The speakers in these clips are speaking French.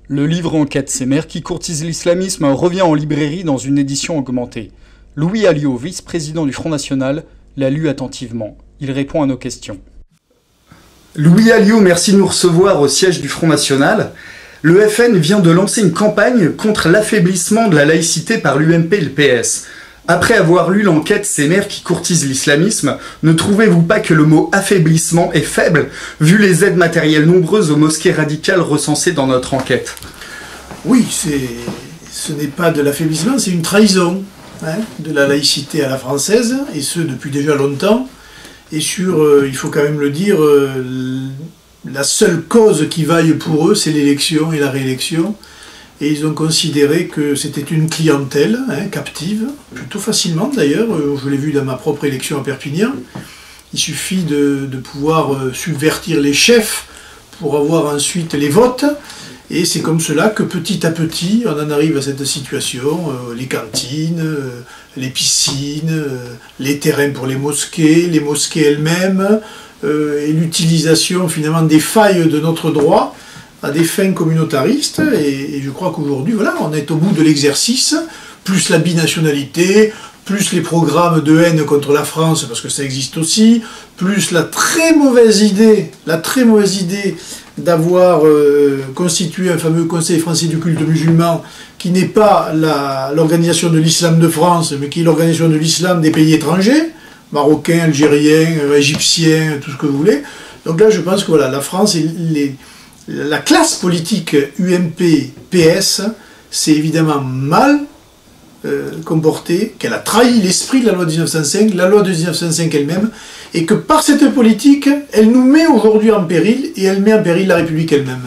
Le livre Enquête Semer qui courtise l'islamisme revient en librairie dans une édition augmentée. Louis Alliot, vice-président du Front National, l'a lu attentivement. Il répond à nos questions. Louis Alliot, merci de nous recevoir au siège du Front National. Le FN vient de lancer une campagne contre l'affaiblissement de la laïcité par l'UMP et le PS. Après avoir lu l'enquête Semer qui courtise l'islamisme, ne trouvez-vous pas que le mot affaiblissement est faible, vu les aides matérielles nombreuses aux mosquées radicales recensées dans notre enquête? Oui, ce n'est pas de l'affaiblissement, c'est une trahison de la laïcité à la française, et ce depuis déjà longtemps. Et il faut quand même le dire, la seule cause qui vaille pour eux, c'est l'élection et la réélection. Et ils ont considéré que c'était une clientèle captive, plutôt facilement d'ailleurs, je l'ai vu dans ma propre élection à Perpignan. Il suffit de pouvoir subvertir les chefs pour avoir ensuite les votes, et c'est comme cela que petit à petit on en arrive à cette situation, les cantines, les piscines, les terrains pour les mosquées elles-mêmes, et l'utilisation finalement des failles de notre droit à des fins communautaristes, et je crois qu'aujourd'hui, voilà, on est au bout de l'exercice, plus la binationalité, plus les programmes de haine contre la France, parce que ça existe aussi, plus la très mauvaise idée d'avoir constitué un fameux Conseil français du culte musulman, qui n'est pas l'organisation de l'islam de France, mais qui est l'organisation de l'islam des pays étrangers, marocains, algériens, égyptiens, tout ce que vous voulez. Donc là, je pense que voilà, la France et la classe politique UMP-PS s'est évidemment mal comportée, qu'elle a trahi l'esprit de la loi de 1905, la loi de 1905 elle-même, et que par cette politique, elle nous met aujourd'hui en péril, et elle met en péril la République elle-même.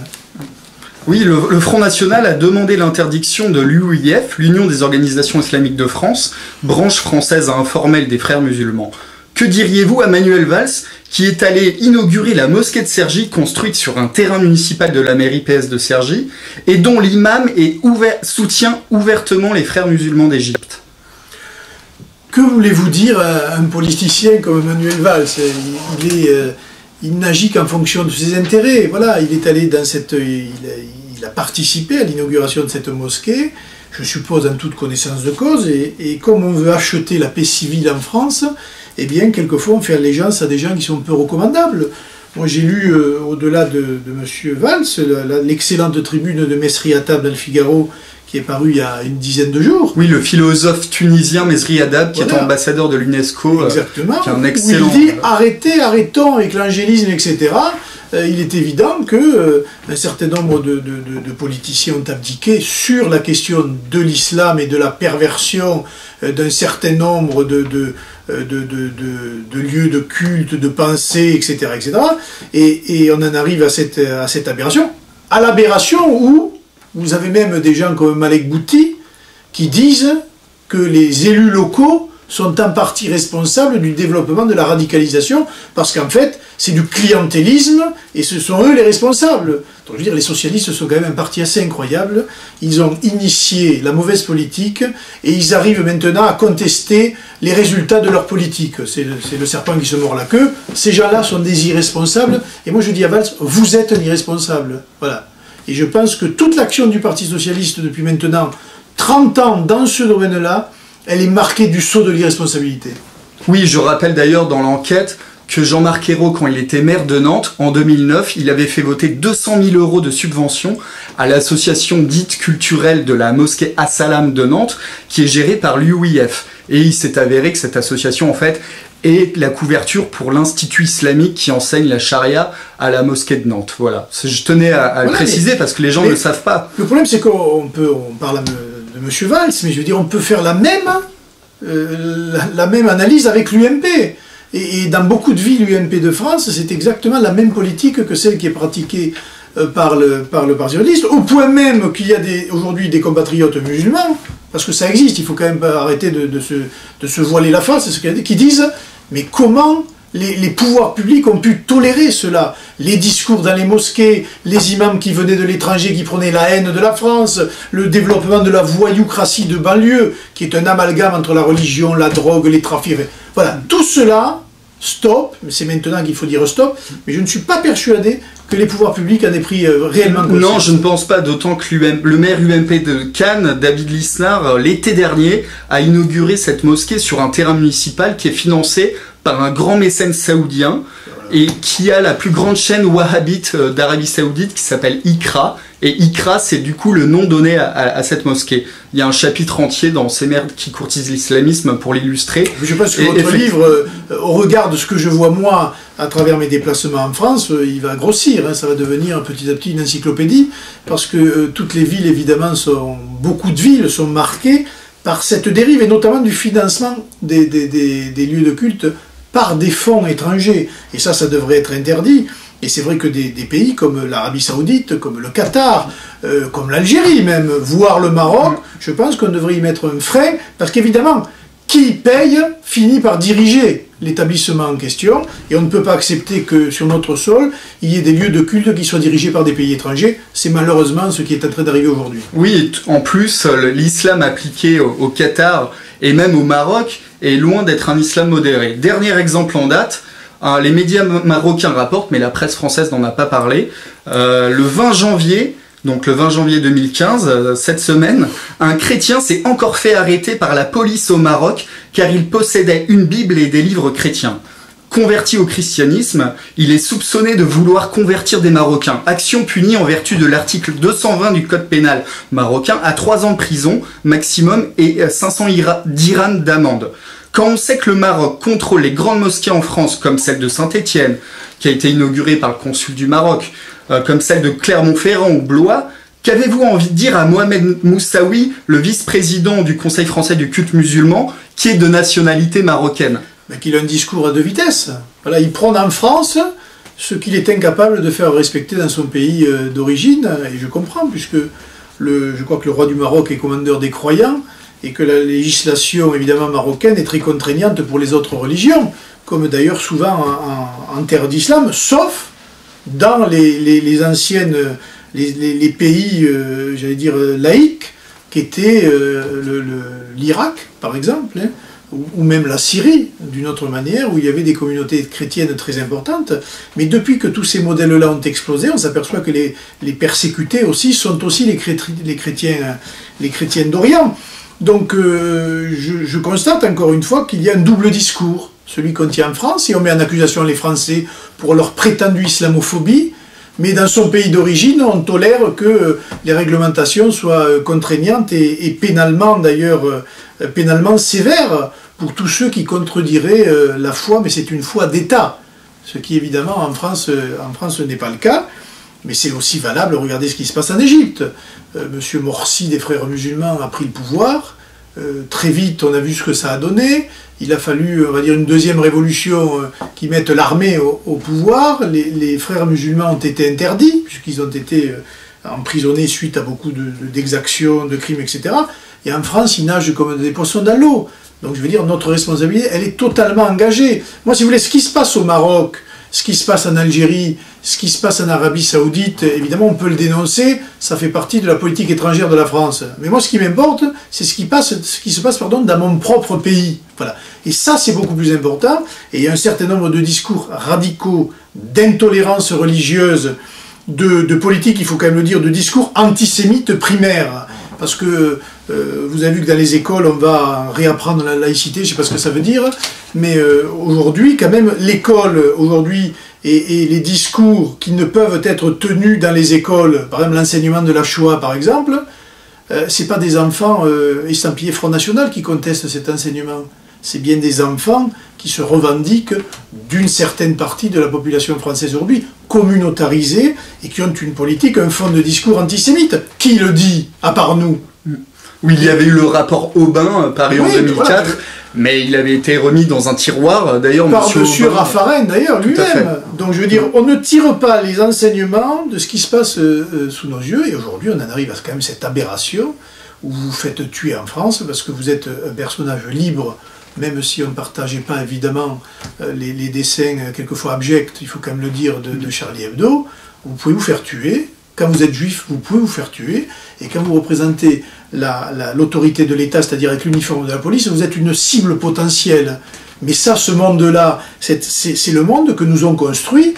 Oui, le Front National a demandé l'interdiction de l'UIF, l'Union des organisations islamiques de France, branche française informelle des frères musulmans. Que diriez-vous à Manuel Valls, qui est allé inaugurer la mosquée de Cergy, construite sur un terrain municipal de la mairie PS de Cergy, et dont l'imam soutient ouvertement les frères musulmans d'Égypte? Que voulez-vous dire à un politicien comme Manuel Valls? Il n'agit qu'en fonction de ses intérêts. Voilà, il est allé dans il a participé à l'inauguration de cette mosquée, je suppose en toute connaissance de cause, et comme on veut acheter la paix civile en France, eh bien, quelquefois, on fait allégeance à des gens qui sont peu recommandables. Moi, j'ai lu, au-delà de M. Valls, l'excellente tribune de Mesri Hatab dans le Figaro, qui est parue il y a une dizaine de jours. Oui, le philosophe tunisien Mesri Hatab, qui est ambassadeur de l'UNESCO. Exactement. Qui est un excellent... Où il dit « arrêtons avec l'angélisme, etc. » Il est évident qu'un certain nombre de politiciens ont abdiqué sur la question de l'islam et de la perversion d'un certain nombre de lieux de culte, de pensée, etc. etc. Et on en arrive à cette aberration. À l'aberration où vous avez même des gens comme Malek Bouti qui disent que les élus locaux sont en partie responsables du développement de la radicalisation, parce qu'en fait, c'est du clientélisme, et ce sont eux les responsables. Donc, je veux dire, les socialistes sont quand même un parti assez incroyable. Ils ont initié la mauvaise politique, et ils arrivent maintenant à contester les résultats de leur politique. C'est le serpent qui se mord la queue. Ces gens-là sont des irresponsables, et moi je dis à Valls, vous êtes un irresponsable. Voilà. Et je pense que toute l'action du Parti Socialiste depuis maintenant 30 ans dans ce domaine-là, elle est marquée du sceau de l'irresponsabilité. Oui, je rappelle d'ailleurs dans l'enquête que Jean-Marc Ayrault, quand il était maire de Nantes, en 2009, il avait fait voter 200 000 € de subvention à l'association dite culturelle de la mosquée As-Salam de Nantes, qui est gérée par l'UIF. Et il s'est avéré que cette association, en fait, est la couverture pour l'Institut islamique qui enseigne la charia à la mosquée de Nantes. Voilà. Je tenais à le préciser parce que les gens ne le savent pas. Le problème, c'est qu'on parle de M. Valls, mais je veux dire, on peut faire la même analyse avec l'UMP. Et dans beaucoup de villes UMP de France, c'est exactement la même politique que celle qui est pratiquée par le Parti socialiste, au point même qu'il y a aujourd'hui des compatriotes musulmans, parce que ça existe, il faut quand même pas arrêter de se voiler la face, qui disent « mais comment les pouvoirs publics ont pu tolérer cela? Les discours dans les mosquées, les imams qui venaient de l'étranger, qui prenaient la haine de la France, le développement de la voyoucratie de banlieue, qui est un amalgame entre la religion, la drogue, les trafics. Voilà, tout cela stop, c'est maintenant qu'il faut dire stop, mais je ne suis pas persuadé que les pouvoirs publics en aient pris réellement conscience. Non, je ne pense pas, d'autant que le maire UMP de Cannes, David Lisnard, l'été dernier, a inauguré cette mosquée sur un terrain municipal qui est financé par un grand mécène saoudien et qui a la plus grande chaîne wahhabite d'Arabie Saoudite qui s'appelle Iqra. Et Iqra, c'est du coup le nom donné à cette mosquée. Il y a un chapitre entier dans Ces mères qui courtisent l'islamisme pour l'illustrer. Je pense que votre livre, au regard de ce que je vois moi à travers mes déplacements en France, il va grossir, hein, ça va devenir petit à petit une encyclopédie, parce que toutes les villes, évidemment, beaucoup de villes sont marquées par cette dérive, et notamment du financement des lieux de culte par des fonds étrangers. Et ça devrait être interdit. Et c'est vrai que des pays comme l'Arabie Saoudite, comme le Qatar, comme l'Algérie même, voire le Maroc, je pense qu'on devrait y mettre un frein, parce qu'évidemment, qui paye finit par diriger l'établissement en question, et on ne peut pas accepter que sur notre sol, il y ait des lieux de culte qui soient dirigés par des pays étrangers. C'est malheureusement ce qui est en train d'arriver aujourd'hui. Oui, en plus, l'islam appliqué au Qatar et même au Maroc est loin d'être un islam modéré. Dernier exemple en date, les médias marocains rapportent, mais la presse française n'en a pas parlé, le 20 janvier 2015, cette semaine, un chrétien s'est encore fait arrêter par la police au Maroc car il possédait une Bible et des livres chrétiens. Converti au christianisme, il est soupçonné de vouloir convertir des Marocains. Action punie en vertu de l'article 220 du Code pénal marocain à 3 ans de prison maximum et 500 dirhams d'amende. Quand on sait que le Maroc contrôle les grandes mosquées en France, comme celle de Saint-Étienne, qui a été inaugurée par le consul du Maroc, comme celle de Clermont-Ferrand ou Blois, qu'avez-vous envie de dire à Mohamed Moussaoui, le vice-président du Conseil français du culte musulman, qui est de nationalité marocaine? Qu'il a un discours à deux vitesses. Voilà, il prône en France ce qu'il est incapable de faire respecter dans son pays d'origine, et je comprends, puisque je crois que le roi du Maroc est commandeur des croyants, et que la législation évidemment marocaine est très contraignante pour les autres religions, comme d'ailleurs souvent en terre d'islam, sauf dans les anciennes, les pays, j'allais dire, laïques, qui étaient l'Irak, par exemple, hein, ou même la Syrie, d'une autre manière, où il y avait des communautés chrétiennes très importantes. Mais depuis que tous ces modèles-là ont explosé, on s'aperçoit que les persécutés aussi sont aussi les chrétiens d'Orient. Donc je constate encore une fois qu'il y a un double discours, celui qu'on tient en France, et on met en accusation les Français pour leur prétendue islamophobie, mais dans son pays d'origine, on tolère que les réglementations soient contraignantes et pénalement d'ailleurs, pénalement sévères pour tous ceux qui contrediraient la foi, mais c'est une foi d'État, ce qui évidemment en France n'est pas le cas. Mais c'est aussi valable, regardez ce qui se passe en Égypte. Monsieur Morsi des Frères musulmans a pris le pouvoir. Très vite, on a vu ce que ça a donné. Il a fallu, on va dire, une deuxième révolution qui mette l'armée au pouvoir. Les Frères musulmans ont été interdits, puisqu'ils ont été emprisonnés suite à beaucoup d'exactions, de crimes, etc. Et en France, ils nagent comme des poissons dans l'eau. Donc je veux dire, notre responsabilité, elle est totalement engagée. Moi, si vous voulez, ce qui se passe au Maroc, ce qui se passe en Algérie, ce qui se passe en Arabie Saoudite, évidemment on peut le dénoncer, ça fait partie de la politique étrangère de la France. Mais moi ce qui m'importe, c'est ce qui se passe dans mon propre pays. Voilà. Et ça c'est beaucoup plus important, et il y a un certain nombre de discours radicaux, d'intolérance religieuse, de politique, il faut quand même le dire, de discours antisémites primaires. Parce que vous avez vu que dans les écoles, on va réapprendre la laïcité, je ne sais pas ce que ça veut dire, mais aujourd'hui, quand même, l'école, aujourd'hui, et les discours qui ne peuvent être tenus dans les écoles, par exemple l'enseignement de la Shoah, par exemple, c'est pas des enfants estampillés Front National qui contestent cet enseignement. C'est bien des enfants qui se revendiquent d'une certaine partie de la population française aujourd'hui, communautarisée, et qui ont une politique, un fond de discours antisémite. Qui le dit, à part nous? Oui, il y avait eu le rapport Aubin, paru en 2004, voilà. Mais il avait été remis dans un tiroir, d'ailleurs, par monsieur Raffarin, d'ailleurs, lui-même. Donc je veux dire, on ne tire pas les enseignements de ce qui se passe sous nos yeux, et aujourd'hui on en arrive à quand même cette aberration, où vous vous faites tuer en France, parce que vous êtes un personnage libre, même si on ne partageait pas évidemment les dessins quelquefois abjects, il faut quand même le dire, de Charlie Hebdo, vous pouvez vous faire tuer. Quand vous êtes juif, vous pouvez vous faire tuer, et quand vous représentez l'autorité de l'État, c'est-à-dire avec l'uniforme de la police, vous êtes une cible potentielle. Mais ça, ce monde-là, c'est le monde que nous ont construit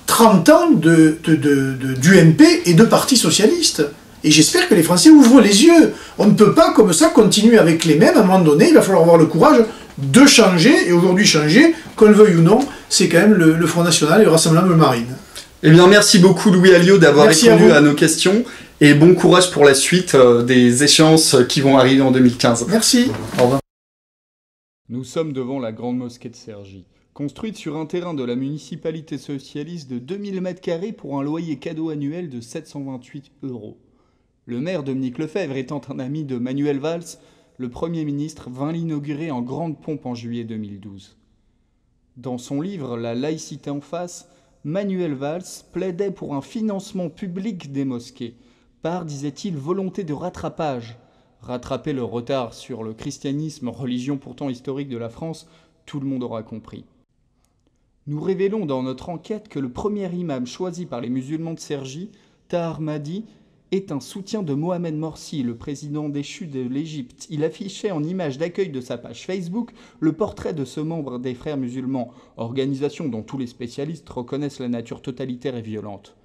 30 ans d'UMP et de partis socialistes. Et j'espère que les Français ouvrent les yeux. On ne peut pas comme ça continuer avec les mêmes. À un moment donné, il va falloir avoir le courage de changer. Et aujourd'hui, changer, qu'on le veuille ou non, c'est quand même le Front National et le Rassemblement Marine. Eh bien, merci beaucoup Louis Alliot d'avoir répondu à nos questions. Et bon courage pour la suite des échéances qui vont arriver en 2015. Merci. Au revoir. Nous sommes devant la grande mosquée de Cergy. Construite sur un terrain de la municipalité socialiste de 2000 m² pour un loyer cadeau annuel de 728 €. Le maire Dominique Lefebvre étant un ami de Manuel Valls, le Premier ministre vint l'inaugurer en grande pompe en juillet 2012. Dans son livre « La laïcité en face », Manuel Valls plaidait pour un financement public des mosquées, par, disait-il, volonté de rattrapage. Rattraper le retard sur le christianisme, religion pourtant historique de la France, tout le monde aura compris. Nous révélons dans notre enquête que le premier imam choisi par les musulmans de Cergy, Tahar Mahdi, est un soutien de Mohamed Morsi, le président déchu de l'Égypte. Il affichait en image d'accueil de sa page Facebook le portrait de ce membre des Frères musulmans, organisation dont tous les spécialistes reconnaissent la nature totalitaire et violente.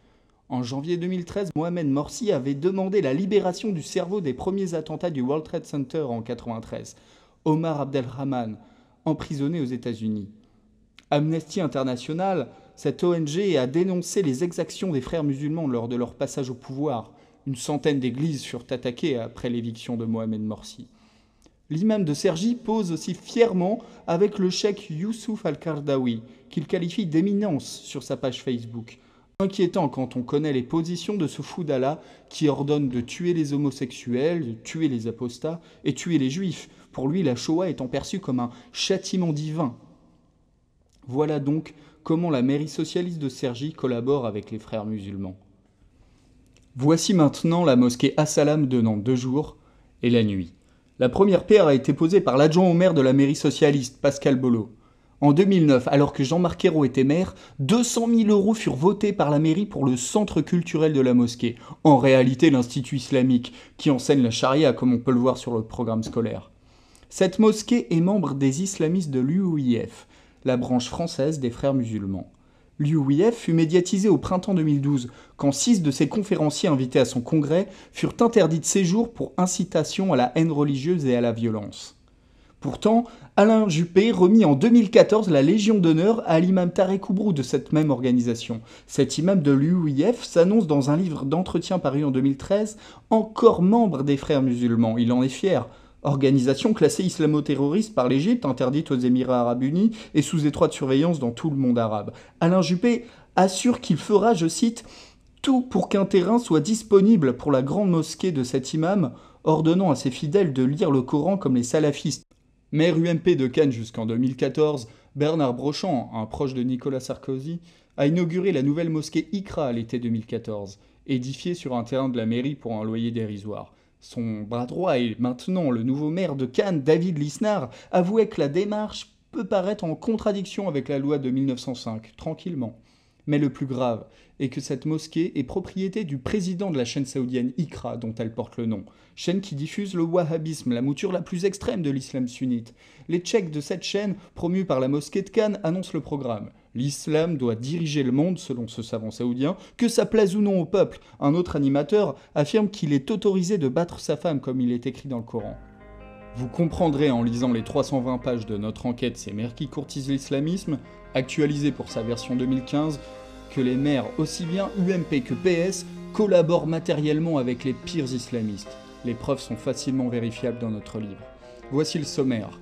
En janvier 2013, Mohamed Morsi avait demandé la libération du cerveau des premiers attentats du World Trade Center en 1993, Omar Abdelrahman, emprisonné aux États-Unis. Amnesty International, cette ONG, a dénoncé les exactions des Frères musulmans lors de leur passage au pouvoir. Une centaine d'églises furent attaquées après l'éviction de Mohamed Morsi. L'imam de Cergy pose aussi fièrement avec le cheikh Youssouf Al-Qardawi, qu'il qualifie d'éminence sur sa page Facebook. Inquiétant quand on connaît les positions de ce fou d'Allah qui ordonne de tuer les homosexuels, de tuer les apostats et tuer les juifs, pour lui la Shoah étant perçue comme un châtiment divin. Voilà donc comment la mairie socialiste de Cergy collabore avec les Frères musulmans. Voici maintenant la mosquée As-Salam de Nantes de jour et la nuit. La première pierre a été posée par l'adjoint au maire de la mairie socialiste, Pascal Bollot. En 2009, alors que Jean-Marc Ayrault était maire, 200 000 € furent votés par la mairie pour le centre culturel de la mosquée, en réalité l'Institut islamique, qui enseigne la charia comme on peut le voir sur le programme scolaire. Cette mosquée est membre des islamistes de l'UOIF, la branche française des Frères musulmans. L'UOIF fut médiatisé au printemps 2012, quand 6 de ses conférenciers invités à son congrès furent interdits de séjour pour incitation à la haine religieuse et à la violence. Pourtant, Alain Juppé remit en 2014 la Légion d'honneur à l'imam Tarek Oubrou de cette même organisation. Cet imam de l'UOIF s'annonce dans un livre d'entretien paru en 2013 encore membre des Frères musulmans. Il en est fier. Organisation classée islamo-terroriste par l'Égypte, interdite aux Émirats arabes unis et sous étroite surveillance dans tout le monde arabe. Alain Juppé assure qu'il fera, je cite, « tout pour qu'un terrain soit disponible pour la grande mosquée de cet imam, ordonnant à ses fidèles de lire le Coran comme les salafistes ». Maire UMP de Cannes jusqu'en 2014, Bernard Brochant, un proche de Nicolas Sarkozy, a inauguré la nouvelle mosquée Iqra à l'été 2014, édifiée sur un terrain de la mairie pour un loyer dérisoire. Son bras droit et maintenant le nouveau maire de Cannes, David Lisnard, avouait que la démarche peut paraître en contradiction avec la loi de 1905, tranquillement. Mais le plus grave est que cette mosquée est propriété du président de la chaîne saoudienne Iqra, dont elle porte le nom. Chaîne qui diffuse le wahhabisme, la mouture la plus extrême de l'islam sunnite. Les tchèques de cette chaîne, promue par la mosquée de Cannes, annoncent le programme. L'islam doit diriger le monde, selon ce savant saoudien, que ça plaise ou non au peuple. Un autre animateur affirme qu'il est autorisé de battre sa femme, comme il est écrit dans le Coran. Vous comprendrez en lisant les 320 pages de notre enquête « Ces maires qui courtisent l'islamisme », actualisée pour sa version 2015, que les maires, aussi bien UMP que PS, collaborent matériellement avec les pires islamistes. Les preuves sont facilement vérifiables dans notre livre. Voici le sommaire.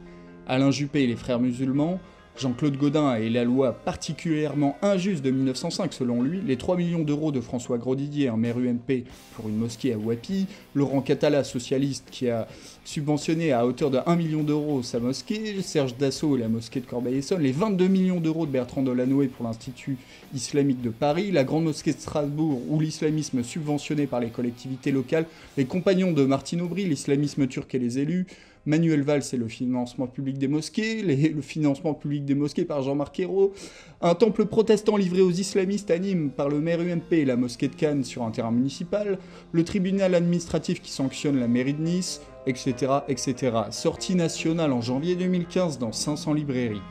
Alain Juppé et les Frères musulmans, Jean-Claude Gaudin et la loi particulièrement injuste de 1905 selon lui, les 3 millions d'euros de François Grosdidier, un maire UMP pour une mosquée à Ouapi, Laurent Catala, socialiste, qui a subventionné à hauteur de 1 million d'euros sa mosquée, Serge Dassault et la mosquée de Corbeil-Essonnes, les 22 millions d'euros de Bertrand Delanoë pour l'Institut islamique de Paris, la grande mosquée de Strasbourg où l'islamisme subventionné par les collectivités locales, les compagnons de Martine Aubry, l'islamisme turc et les élus, Manuel Valls et le financement public des mosquées, le financement public des mosquées par Jean-Marc Ayrault, un temple protestant livré aux islamistes à Nîmes par le maire UMP et la mosquée de Cannes sur un terrain municipal, le tribunal administratif qui sanctionne la mairie de Nice, etc., etc. Sortie nationale en janvier 2015 dans 500 librairies.